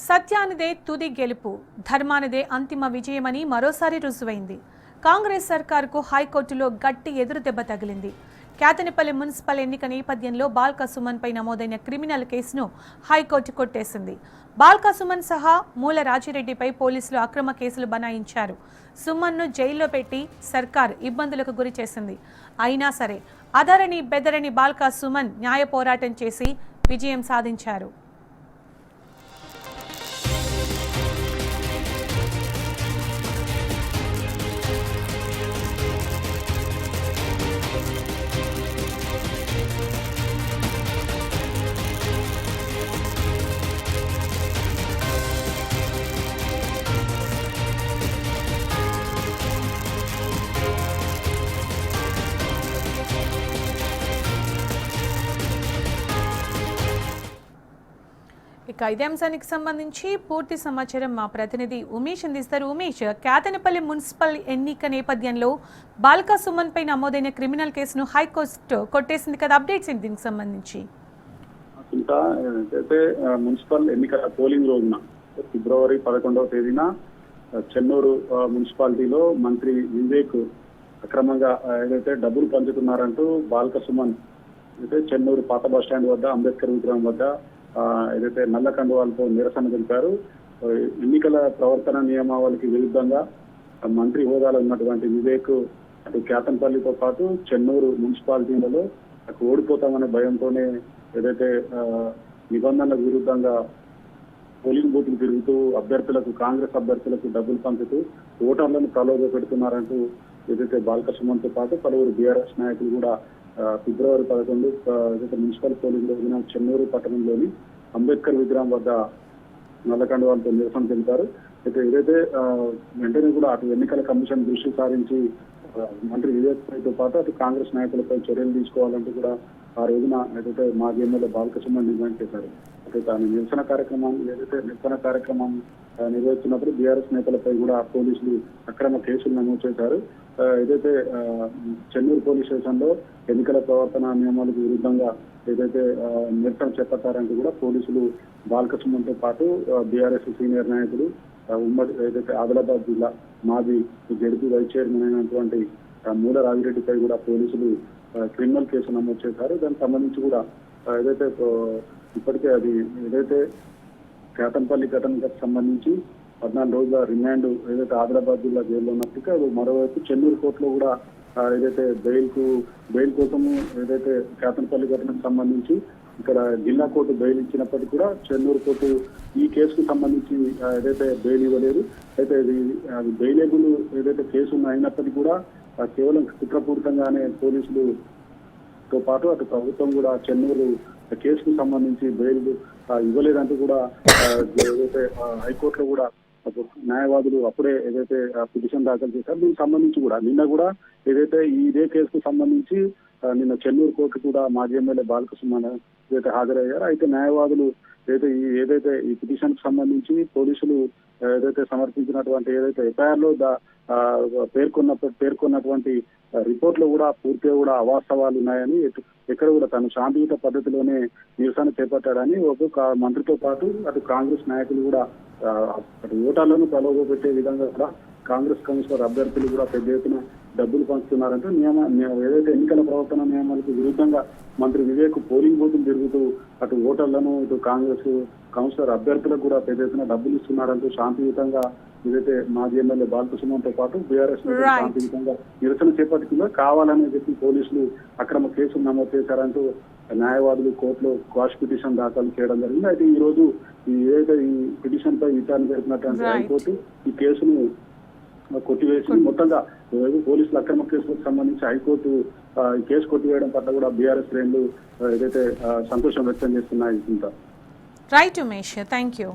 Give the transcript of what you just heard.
సత్యానిదే తుది గెలుపు, ధర్మానిదే అంతిమ విజయమని మరోసారి రుజువైంది. కాంగ్రెస్ సర్కారుకు హైకోర్టులో గట్టి ఎదురుదెబ్బ తగిలింది. కేతనపల్లి మున్సిపల్ ఎన్నిక నేపథ్యంలో బాల్క సుమన్ పై నమోదైన క్రిమినల్ కేసును హైకోర్టు కొట్టేసింది. బాల్క సుమన్ సహా మూల రాజిరెడ్డిపై పోలీసులు అక్రమ కేసులు బనాయించారు. సుమన్ను జైల్లో పెట్టి సర్కార్ ఇబ్బందులకు గురి చేసింది. అయినా సరే అదరని బెదరని బాల్క సుమన్ న్యాయ పోరాటం చేసి విజయం సాధించారు. ఇక ఇదే అంశానికి సంబంధించి పూర్తి సమాచారం మా ప్రతినిధి ఉమేష్ అందిస్తారు. ఉమేష్, కేతనపల్లి మున్సిపల్ ఎన్నిక నేపథ్యంలో బాల్క సుమన్ పై నమోదైన క్రిమినల్ కేసును హైకోర్టు కొట్టేసింది కదా, అప్డేట్స్ ఏంటి దీనికి సంబంధించి? అయితే మున్సిపల్ ఎన్నికల పోలింగ్ రోజున ఫిబ్రవరి 11వ తేదీన చెన్నూరు మున్సిపాలిటీలో మంత్రి వివేక్ అక్రమంగా ఏదైతే డబ్బులు పంచుతున్నారంటూ బాల్క సుమన్ అయితే చెన్నూరు పాత బస్ స్టాండ్ వద్ద అంబేద్కర్ విగ్రహం వద్ద ఏదైతే నల్ల కండువాలతో నిరసన తెలిపారు. ఎన్నికల ప్రవర్తన నియమావళికి విరుద్ధంగా మంత్రి హోదాలో ఉన్నటువంటి వివేక్ అటు కేతనపల్లితో పాటు చెన్నూరు మున్సిపాలిటీలలో ఓడిపోతామనే భయంతోనే ఏదైతే నిబంధనలకు విరుద్ధంగా పోలింగ్ బూత్లు తిరుగుతూ అభ్యర్థులకు కాంగ్రెస్ అభ్యర్థులకు డబ్బులు పంచుతూ ఓటర్లను ప్రలోభ పెడుతున్నారంటూ ఏదైతే బాల్క సుమన్తో పాటు పలువురు బీఆర్ఎస్ నాయకులు కూడా ఫిబ్రవరి 11 ఏదైతే మున్సిపల్ పోలింగ్ రోజున చెన్నూరు పట్టణంలోని అంబేద్కర్ విగ్రహం వద్ద నల్లకండువాలతో నిరసన తెలిపారు. అయితే ఏదైతే వెంటనే కూడా అటు ఎన్నికల కమిషన్ దృష్టి సారించి మంత్రి వివేక్ తో పాటు అటు కాంగ్రెస్ నాయకులపై చర్యలు తీసుకోవాలంటూ కూడా ఆ రోజున ఏదైతే మాజీ ఎమ్మెల్యే బాల్క సుమన్ డిమాండ్ చేశారు. అయితే తాను నిరసన కార్యక్రమం నిర్వహిస్తున్నప్పుడు బీఆర్ఎస్ నేతలపై కూడా పోలీసులు అక్రమ కేసులు నమోదు చేశారు. ఏదైతే చెన్నూరు పోలీస్ స్టేషన్ లో ఎన్నికల ప్రవర్తన నియమాలకు విరుద్ధంగా ఏదైతే నిరసన చేపట్టారంటూ కూడా పోలీసులు బాల్క సుమన్ తో పాటు బీఆర్ఎస్ సీనియర్ నాయకులు ఉమ్మడి ఏదైతే ఆదిలాబాద్ జిల్లా మాజీ జడ్పీ వైస్ చైర్మన్ అయినటువంటి మూల రాజిరెడ్డిపై కూడా పోలీసులు క్రిమినల్ కేసు నమోదు చేశారు. దానికి సంబంధించి కూడా ఏదైతే ఇప్పటికే అది ఏదైతే కేతనపల్లి ఘటనకు సంబంధించి 14 రోజుల రిమాండ్ ఏదైతే ఆదిలాబాద్ జిల్లా జైల్లో ఉన్నప్పటికీ అది మరోవైపు చెన్నూరు కోర్టులో కూడా ఏదైతే బెయిల్ కోసము ఏదైతే కేతనపల్లి ఘటనకు సంబంధించి ఇక్కడ జిల్లా కోర్టు బెయిల్ ఇచ్చినప్పటికీ కూడా చెన్నూరు కోర్టు ఈ కేసుకు సంబంధించి ఏదైతే బెయిల్ ఇవ్వలేదు. అయితే అది బెయిలేబుల్ ఏదైతే కేసు అయినప్పటికీ కూడా కేవలం కుట్రపూరితంగానే పోలీసులతో పాటు అటు ప్రభుత్వం కూడా చెన్నూరు కేసుకు సంబంధించి బెయిల్ ఇవ్వలేదంటూ కూడా ఏదైతే హైకోర్టులో కూడా న్యాయవాదులు అప్పుడే ఏదైతే పిటిషన్ దాఖలు చేశారు. దీనికి సంబంధించి కూడా నిన్న కూడా ఏదైతే ఇదే కేసుకు సంబంధించి నిన్న చెన్నూరు కోర్టు కూడా మాజీ ఎమ్మెల్యే బాల్క సుమన్ ఏదైతే హాజరయ్యారో అయితే న్యాయవాదులు ఏదైతే ఈ పిటిషన్ కు సంబంధించి పోలీసులు ఏదైతే సమర్పించినటువంటి ఏదైతే ఎఫ్ఐఆర్ లో పేర్కొన్నటువంటి రిపోర్ట్ లో కూడా పూర్తిగా కూడా అవాస్తవాలు ఉన్నాయని ఎక్కడ కూడా తను శాంతియుత పద్ధతిలోనే నిరసన చేపట్టాడని ఒక్కొక్క మంత్రితో పాటు అటు కాంగ్రెస్ నాయకులు కూడా అటు ఓటర్లను ప్రలోభ పెట్టే విధంగా కూడా కాంగ్రెస్ కమిషనర్ అభ్యర్థులు కూడా పెద్ద ఎత్తున డబ్బులు పంచుతున్నారంటే ఏదైతే ఎన్నికల ప్రవర్తన నియమాలకు విరుద్ధంగా మంత్రి వివేక్ పోలింగ్ బూతులు తిరుగుతూ అటు ఓటర్లను ఇటు కాంగ్రెస్ కౌన్సిలర్ అభ్యర్థులకు కూడా పెద్ద ఎత్తున డబ్బులు ఇస్తున్నారంటూ శాంతియుతంగా ఏదైతే మాజీ ఎమ్మెల్యే బాల్క సుమన్ తో పాటు బీఆర్ఎస్ శాంతియుతంగా నిరసన చేపట్టిందో కావాలని చెప్పి పోలీసులు అక్రమ కేసులు నమోదు చేశారంటూ న్యాయవాదులు కోర్టులో క్వాష్ పిటిషన్ దాఖలు చేయడం జరిగింది. అయితే ఈ రోజు ఏదైతే ఈ పిటిషన్ పై విచారణ జరిపినటువంటి హైకోర్టు ఈ కేసును కొట్టివేసి మొత్తంగా పోలీసుల అక్రమ కేసులకు సంబంధించి హైకోర్టు ఈ కేసు కొట్టివేయడం పట్ల కూడా బీఆర్ఎస్ శ్రేణులు ఏదైతే సంతోషం వ్యక్తం చేస్తున్నాయి. Right Umesh, thank you.